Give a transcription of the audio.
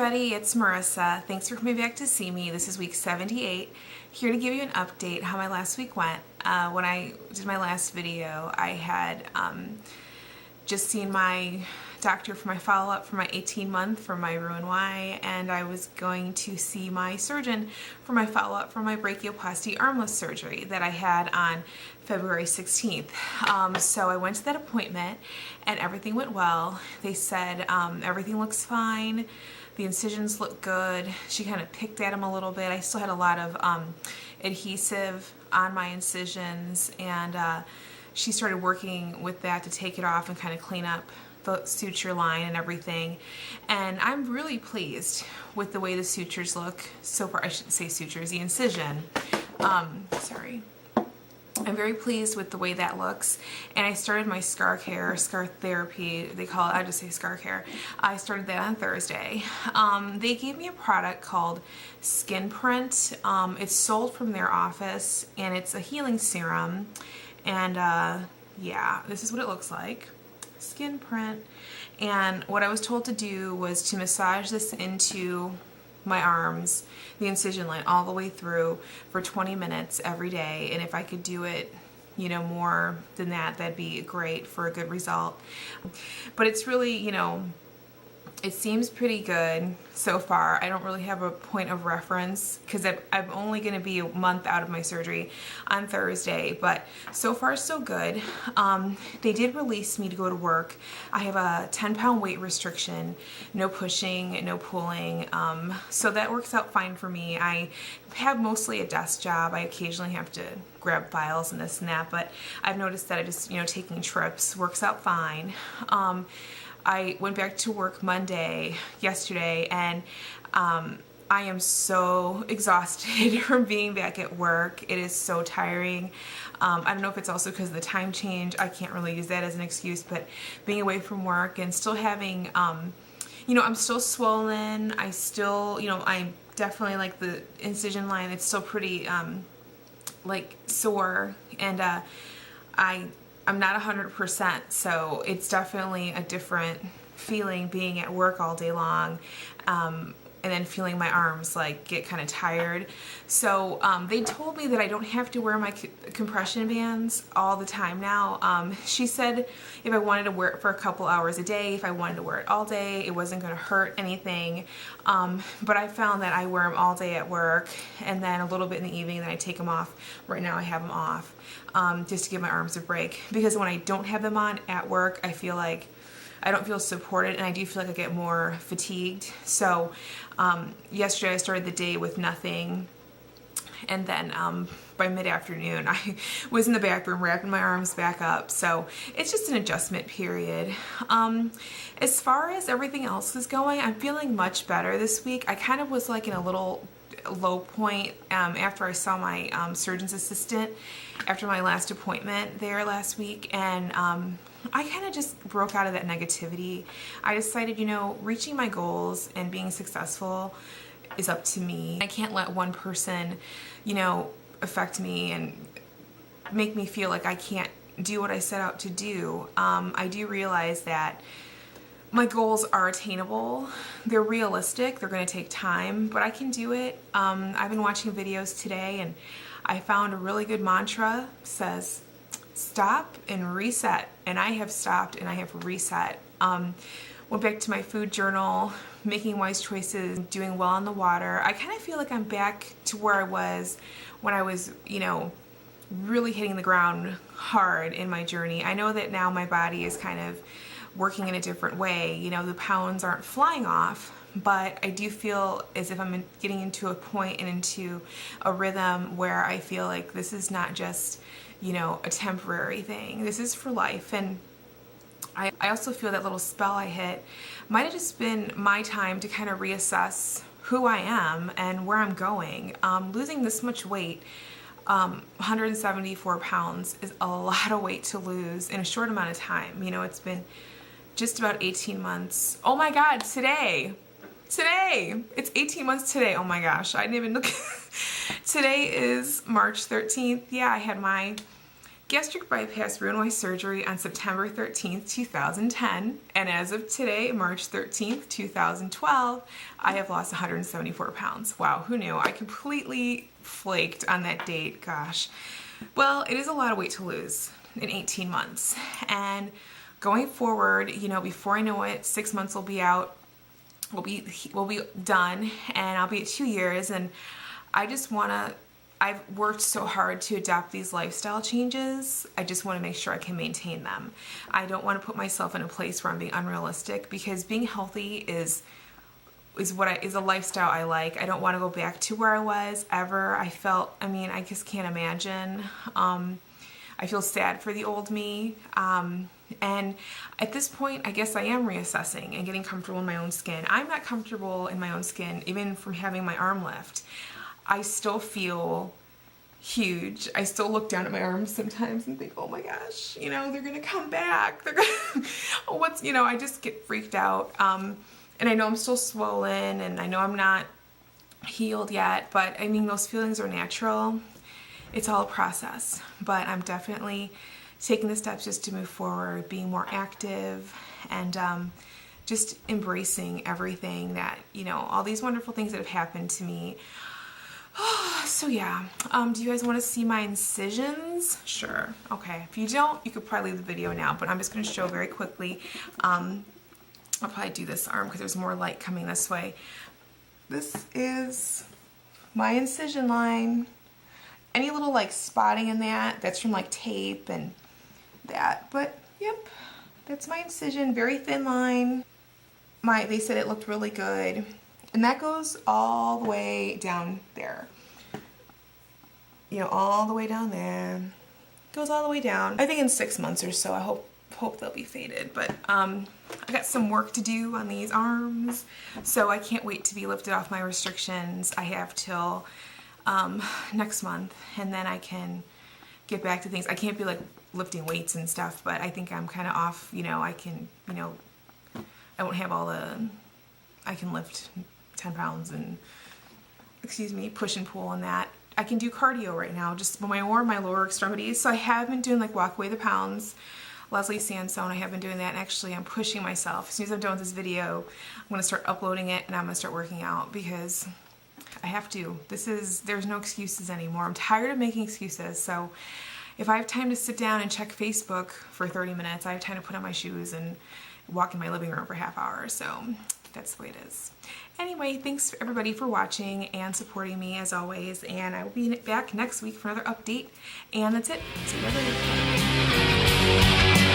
everybody, it's Marissa. Thanks for coming back to see me. This is week 78. Here to give you an update how my last week went. When I did my last video, I had just seen my doctor for my follow-up for my 18-month for my RNY, and I was going to see my surgeon for my follow-up for my brachioplasty armless surgery that I had on February 16th. So I went to that appointment and everything went well. They said everything looks fine. The incisions look good. She kind of picked at them a little bit. I still had a lot of adhesive on my incisions, and she started working with that to take it off and kind of clean up the suture line and everything. And I'm really pleased with the way the sutures look so far. I shouldn't say sutures, the incision. Sorry. I'm very pleased with the way that looks, and I started my scar therapy, they call it, I just say scar care. I started that on Thursday. They gave me a product called Skin Print. It's sold from their office, and it's a healing serum, and yeah, this is what it looks like. Skin Print. And what I was told to do was to massage this into my arms, the incision line all the way through for 20 minutes every day, and if I could do it, you know, more than that, that'd be great for a good result. But it's really, you know, it seems pretty good so far. I don't really have a point of reference because I'm only going to be a month out of my surgery on Thursday, but so far so good. They did release me to go to work. I have a 10-pound weight restriction, no pushing, no pulling, so that works out fine for me. I have mostly a desk job. I occasionally have to grab files and this and that, but I've noticed that I just, you know, taking trips works out fine. I went back to work yesterday, and I am so exhausted from being back at work. It is so tiring. I don't know if it's also because of the time change. I can't really use that as an excuse, but being away from work and still having, you know, I'm still swollen. I still, you know, I'm definitely like the incision line. It's still pretty, like sore, and I'm not 100%, so it's definitely a different feeling being at work all day long, and then feeling my arms like get kind of tired. So they told me that I don't have to wear my compression bands all the time now. She said if I wanted to wear it for a couple hours a day, if I wanted to wear it all day, it wasn't going to hurt anything. But I found that I wear them all day at work, and then a little bit in the evening, and then I take them off. Right now I have them off just to give my arms a break, because when I don't have them on at work, I feel like I don't feel supported, and I do feel like I get more fatigued. So yesterday I started the day with nothing, and then by mid-afternoon I was in the back room wrapping my arms back up. So it's just an adjustment period. As far as everything else is going, I'm feeling much better this week. I kind of was like in a little low point after I saw my surgeon's assistant after my last appointment there last week, and I kind of just broke out of that negativity. I decided, you know, reaching my goals and being successful is up to me. I can't let one person, you know, affect me and make me feel like I can't do what I set out to do. I do realize that my goals are attainable. They're realistic. They're going to take time, but I can do it. I've been watching videos today, and I found a really good mantra. It says, stop and reset. And I have stopped and I have reset. Went back to my food journal, making wise choices, doing well on the water. I kind of feel like I'm back to where I was when I was, you know, really hitting the ground hard in my journey. I know that now my body is kind of working in a different way. You know, the pounds aren't flying off, but I do feel as if I'm getting into a point and into a rhythm where I feel like this is not just, you know, a temporary thing. This is for life. And I also feel that little spell I hit might have just been my time to kind of reassess who I am and where I'm going. Losing this much weight, 174 pounds, is a lot of weight to lose in a short amount of time. You know, it's been just about 18 months. Oh my God, today, it's 18 months today. Oh my gosh, I didn't even look. Today is March 13th. Yeah, I had my gastric bypass RNY surgery on September 13th, 2010, and as of today, March 13th, 2012, I have lost 174 pounds. Wow, who knew? I completely flaked on that date, gosh. Well, it is a lot of weight to lose in 18 months, and going forward, you know, before I know it, 6 months will be out, we'll be done, and I'll be at 2 years, and I just wanna, I've worked so hard to adopt these lifestyle changes. I just want to make sure I can maintain them. I don't want to put myself in a place where I'm being unrealistic, because being healthy is a lifestyle I like. I don't want to go back to where I was ever. I just can't imagine. I feel sad for the old me. And at this point, I guess I am reassessing and getting comfortable in my own skin. I'm not comfortable in my own skin, even from having my arm lift. I still feel huge. I still look down at my arms sometimes and think, oh my gosh, you know, they're gonna come back. They're gonna, you know, I just get freaked out. And I know I'm still swollen, and I know I'm not healed yet, but I mean, those feelings are natural. It's all a process, but I'm definitely taking the steps just to move forward, being more active, and just embracing everything that, you know, all these wonderful things that have happened to me. So yeah, do you guys want to see my incisions? Sure. Okay. If you don't, you could probably leave the video now, but I'm just going to show very quickly. I'll probably do this arm because there's more light coming this way. This is my incision line. Any little like spotting in that's from like tape and that, but yep, that's my incision. Very thin line. They said it looked really good. And that goes all the way down there. You know, all the way down there. Goes all the way down. I think in 6 months or so, I hope they'll be faded. But I got some work to do on these arms, so I can't wait to be lifted off my restrictions. I have till next month, and then I can get back to things. I can't be like lifting weights and stuff, but I think I'm kind of off. You know, I can, you know, I won't have all the, I can lift 10 pounds and, excuse me, push and pull and that. I can do cardio right now, just my lower extremities. So I have been doing like walk away the pounds, Leslie Sansone. I have been doing that, and actually I'm pushing myself. As soon as I'm done with this video, I'm gonna start uploading it, and I'm gonna start working out because I have to. There's no excuses anymore. I'm tired of making excuses. So if I have time to sit down and check Facebook for 30 minutes, I have time to put on my shoes and walk in my living room for a half hour. So that's the way it is. Anyway, thanks everybody for watching and supporting me as always, and I will be back next week for another update, and that's it. See you later.